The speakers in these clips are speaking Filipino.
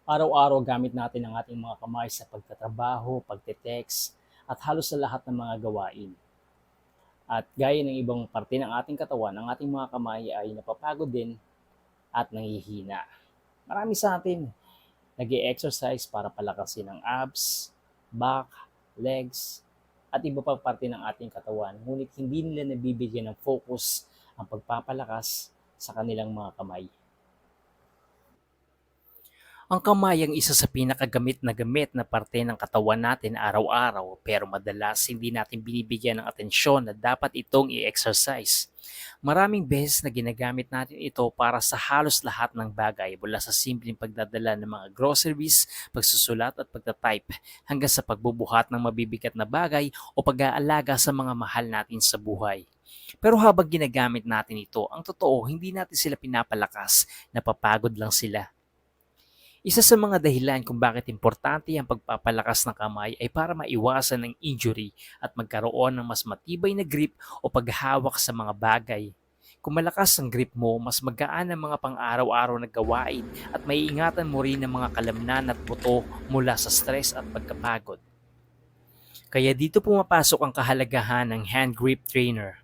Araw-araw gamit natin ang ating mga kamay sa pagtatrabaho, pagte-text, at halos sa lahat ng mga gawain. At gaya ng ibang parte ng ating katawan, ang ating mga kamay ay napapagod din at nangihina. Marami sa atin nag exercise para palakasin ang abs, back, legs, at iba pa parte ng ating katawan. Ngunit hindi nila nabibigyan ng focus ang pagpapalakas sa kanilang mga kamay. Ang kamay ang isa sa pinakagamit na gamit na parte ng katawan natin araw-araw, pero madalas hindi natin binibigyan ng atensyon na dapat itong i-exercise. Maraming beses na ginagamit natin ito para sa halos lahat ng bagay, mula sa simpleng pagdadala ng mga groceries, pagsusulat at pagtatype, hanggang sa pagbubuhat ng mabibigat na bagay o pag-aalaga sa mga mahal natin sa buhay. Pero habang ginagamit natin ito, ang totoo, hindi natin sila pinapalakas, napapagod lang sila. Isa sa mga dahilan kung bakit importante ang pagpapalakas ng kamay ay para maiwasan ng injury at magkaroon ng mas matibay na grip o paghawak sa mga bagay. Kung malakas ang grip mo, mas magaan ang mga pang-araw-araw na gawain at maiingatan mo rin ang mga kalamnan at buto mula sa stress at pagkapagod. Kaya dito pumapasok ang kahalagahan ng hand grip trainer.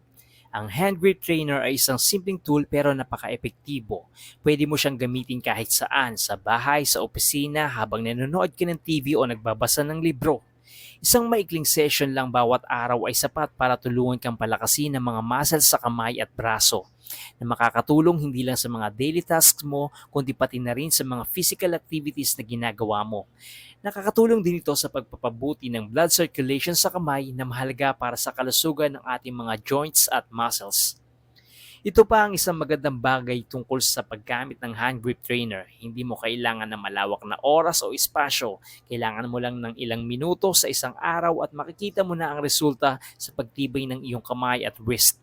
Ang hand grip trainer ay isang simpleng tool pero napaka-epektibo. Pwede mo siyang gamitin kahit saan, sa bahay, sa opisina, habang nanonood ka ng TV o nagbabasa ng libro. Isang maikling session lang bawat araw ay sapat para tulungan kang palakasin ang mga muscles sa kamay at braso, na makakatulong hindi lang sa mga daily tasks mo kundi pati na rin sa mga physical activities na ginagawa mo. Nakakatulong din ito sa pagpapabuti ng blood circulation sa kamay na mahalaga para sa kalusugan ng ating mga joints at muscles. Ito pa ang isang magandang bagay tungkol sa paggamit ng hand grip trainer. Hindi mo kailangan ng malawak na oras o espasyo. Kailangan mo lang ng ilang minuto sa isang araw at makikita mo na ang resulta sa pagtibay ng iyong kamay at wrist.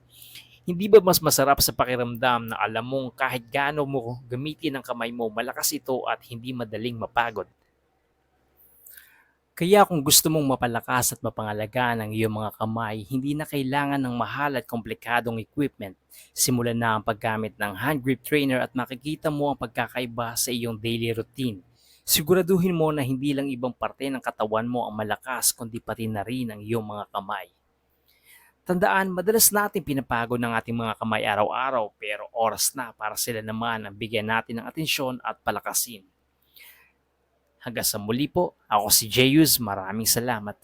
Hindi ba mas masarap sa pakiramdam na alam mong kahit gaano mo gamitin ang kamay mo, malakas ito at hindi madaling mapagod? Kaya kung gusto mong mapalakas at mapangalagaan ang iyong mga kamay, hindi na kailangan ng mahal at komplikadong equipment. Simulan na ang paggamit ng hand grip trainer at makikita mo ang pagkakaiba sa iyong daily routine. Siguraduhin mo na hindi lang ibang parte ng katawan mo ang malakas, kundi pati na rin ang iyong mga kamay. Tandaan, madalas natin pinapagod ng ating mga kamay araw-araw, pero oras na para sila naman ang bigyan natin ng atensyon at palakasin. Hanggang sa muli po, ako si Jeyus, maraming salamat.